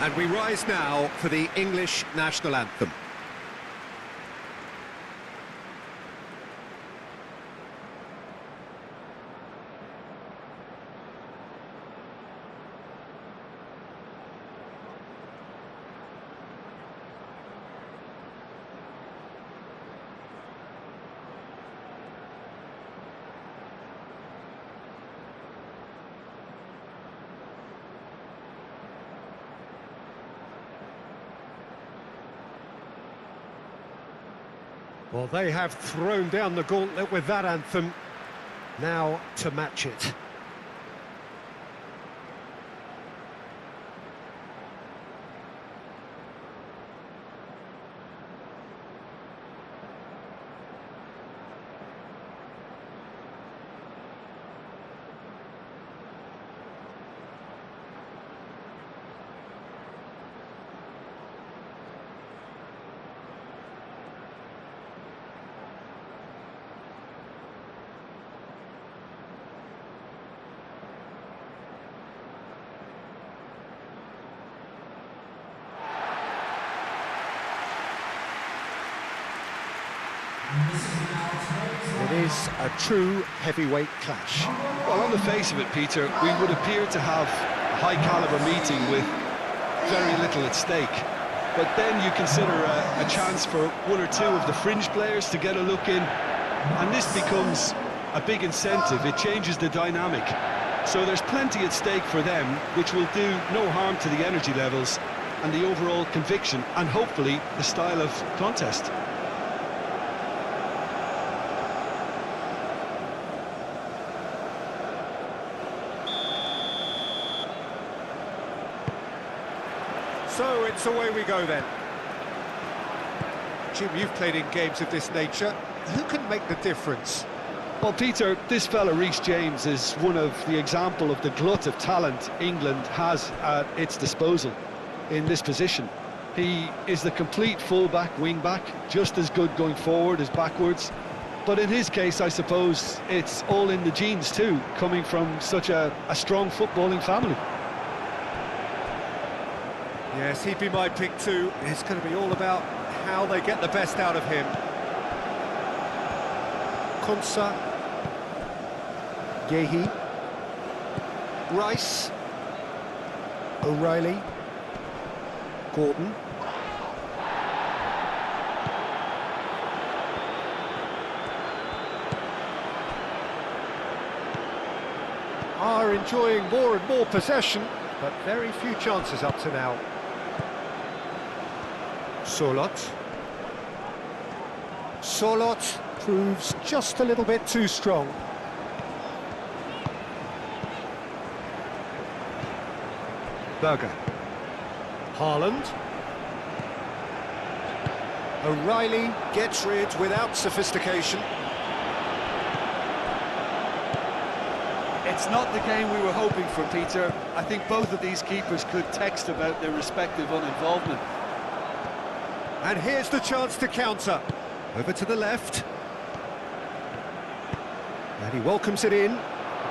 And we rise now for the English national anthem. Well, they have thrown down the gauntlet with that anthem. Now to match it. It is a true heavyweight clash. Well, on the face of it, Peter, we would appear to have a high-caliber meeting with very little at stake. But then you consider a chance for one or two of the fringe players to get a look in, and this becomes a big incentive. It changes the dynamic. So there's plenty at stake for them, which will do no harm to the energy levels and the overall conviction, and hopefully the style of contest. So it's away we go then. Jim, you've played in games of this nature. Who can make the difference? Well, Peter, this fella Reece James is one of the example of the glut of talent England has at its disposal in this position. He is the complete full-back, wing-back, just as good going forward as backwards. But in his case, I suppose it's all in the genes too, coming from such a strong footballing family. Yes, he'd be my pick too. It's going to be all about how they get the best out of him. Konsa, Yehi, Rice, O'Reilly, Gordon. Are enjoying more and more possession, but very few chances up to now. Solot. Solot proves just a little bit too strong. Berger. Haaland. O'Reilly gets rid without sophistication. It's not the game we were hoping for, Peter. I think both of these keepers could text about their respective uninvolvement. And here's the chance to counter. Over to the left. And he welcomes it in.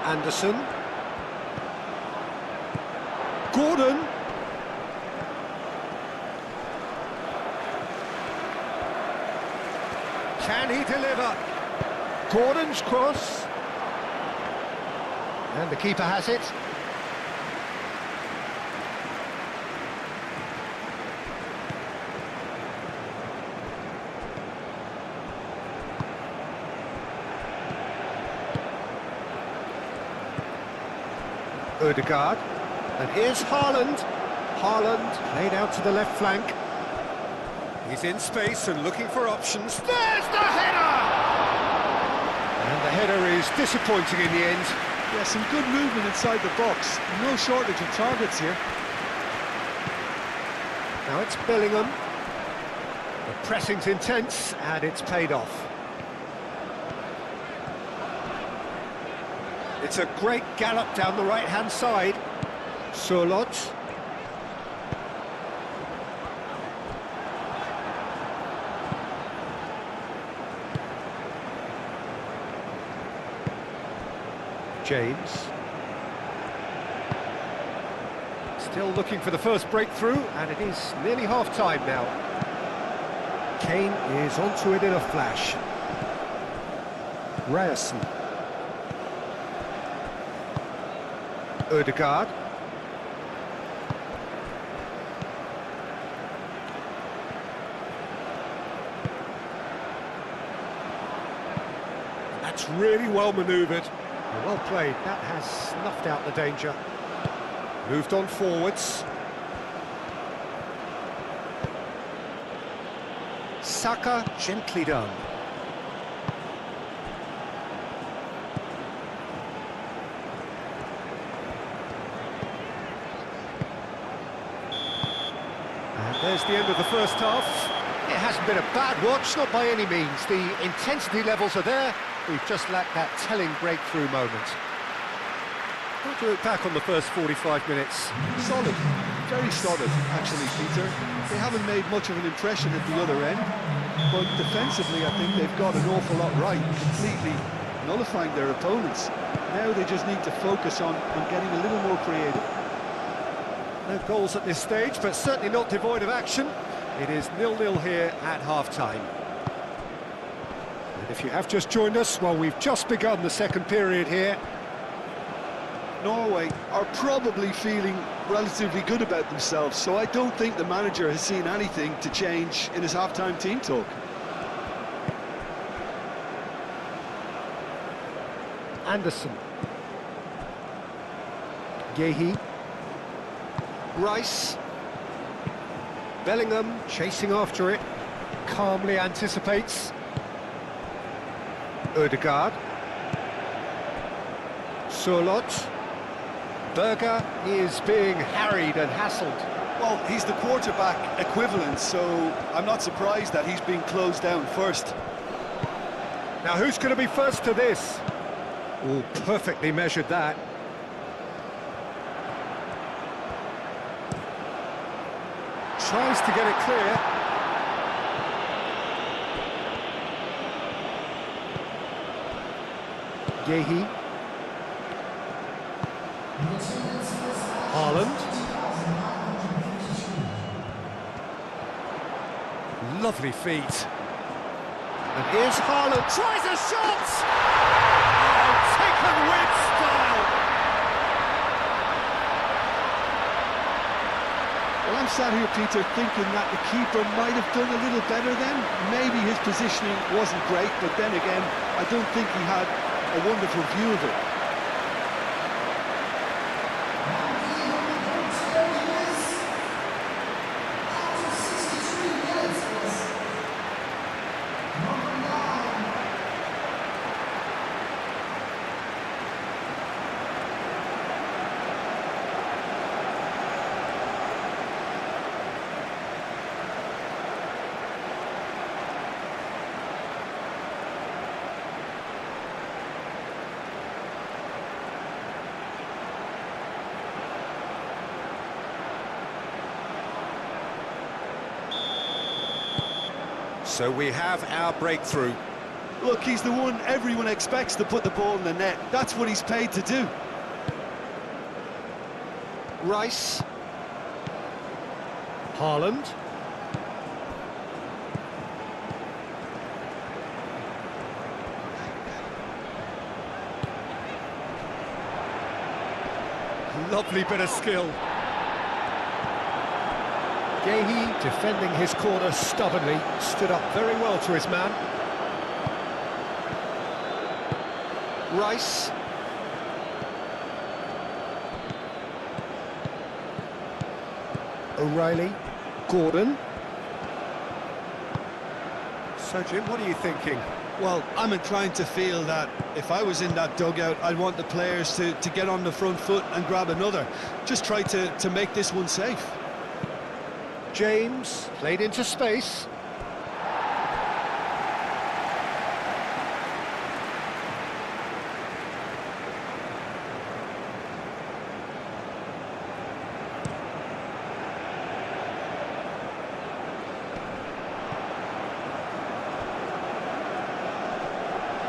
Anderson. Gordon. Can he deliver? Gordon's cross. And the keeper has it. Odegaard. And here's Haaland. Haaland laid out to the left flank. He's in space and looking for options. There's the header! And the header is disappointing in the end. Yeah, some good movement inside the box. No shortage of targets here. Now it's Bellingham. The pressing's intense and it's paid off. It's a great gallop down the right-hand side. Solot. James. Still looking for the first breakthrough, and it is nearly half-time now. Kane is onto it in a flash. Ryerson. Ødegaard. That's really well manoeuvred. Well played. That has snuffed out the danger. Moved on forwards. Saka, gently done. And there's the end of the first half. It hasn't been a bad watch, not by any means. The intensity levels are there. We've just lacked that telling breakthrough moment. What do you look back on the first 45 minutes? Solid, very solid, actually, Peter. They haven't made much of an impression at the other end, but defensively, I think they've got an awful lot right, completely nullifying their opponents. Now they just need to focus on getting a little more creative. No goals at this stage, but certainly not devoid of action. It is 0-0 here at half-time. And if you have just joined us, well, we've just begun the second period here. Norway are probably feeling relatively good about themselves, so I don't think the manager has seen anything to change in his half-time team talk. Anderson. Yehi. Rice. Bellingham chasing after it. Calmly anticipates. Ødegaard. Sørloth. Berger is being harried and hassled. Well, he's the quarterback equivalent, so I'm not surprised that he's being closed down first. Now, who's going to be first to this? Oh, perfectly measured that. Tries to get it clear. Yehi. Haaland. Lovely feet. And here's Haaland. Tries a shot! Oh, taken with style! Well, I'm sat here, Peter, thinking that the keeper might have done a little better then. Maybe his positioning wasn't great, but then again, I don't think he had a wonderful view of it. So we have our breakthrough. Look, he's the one everyone expects to put the ball in the net. That's what he's paid to do. Rice. Haaland. Lovely bit of skill. Yehi defending his corner stubbornly, stood up very well to his man. Rice. O'Reilly. Gordon. So, Jim, what are you thinking? Well, I'm inclined to feel that if I was in that dugout, I'd want the players to get on the front foot and grab another. Just try to make this one safe. James, played into space.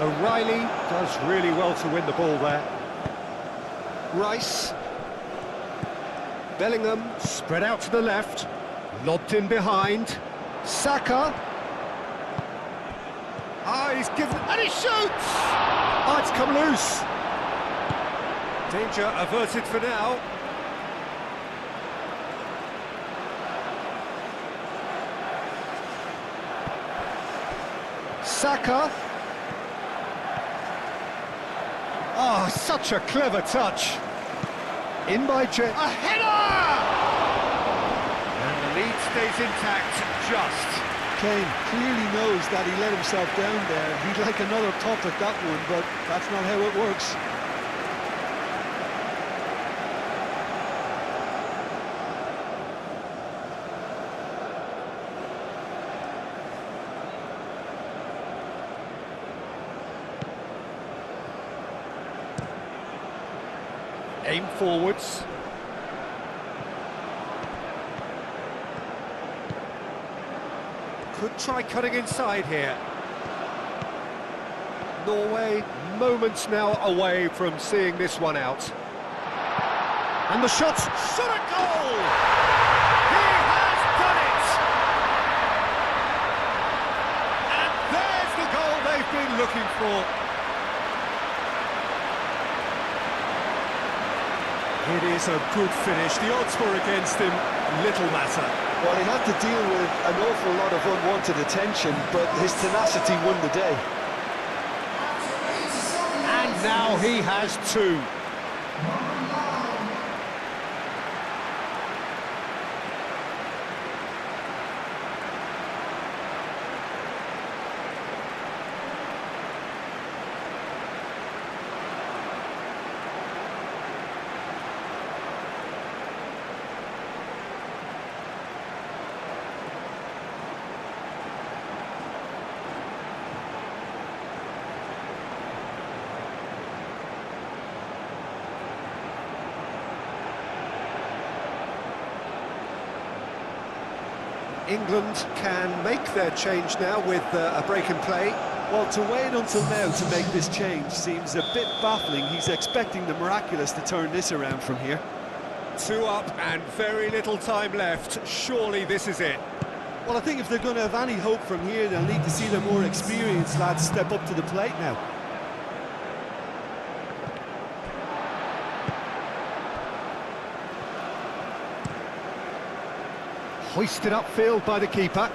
O'Reilly does really well to win the ball there. Rice. Bellingham spread out to the left, lobbed in behind. Saka. He's given, and he shoots! It's come loose. Danger averted for now. Saka. Such a clever touch. In by Jet. A header! And the lead stays intact, just. Kane clearly knows that he let himself down there. He'd like another pop at that one, but that's not how it works. Aim forwards. Could try cutting inside here. Norway moments now away from seeing this one out. And the shot, shot at goal! He has done it! And there's the goal they've been looking for. It is a good finish. The odds were against him, little matter. Well, he had to deal with an awful lot of unwanted attention, but his tenacity won the day. And now he has two. England can make their change now with a break in play. Well, to wait until now to make this change seems a bit baffling. He's expecting the miraculous to turn this around from here. 2 up and very little time left. Surely this is it. Well, I think if they're going to have any hope from here, they'll need to see the more experienced lads step up to the plate now. Hoisted upfield by the keeper.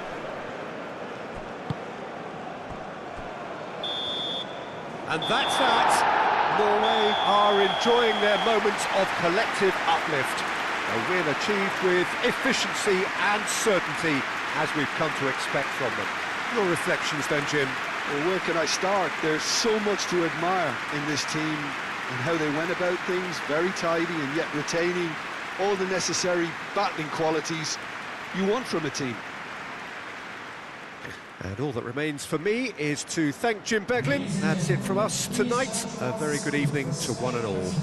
And that's that. Norway are enjoying their moments of collective uplift. A win achieved with efficiency and certainty, as we've come to expect from them. Your reflections then, Jim? Well, where can I start? There's so much to admire in this team and how they went about things, very tidy and yet retaining all the necessary battling qualities you want from a team. And all that remains for me is to thank Jim Beglin. That's it from us tonight. A very good evening to one and all.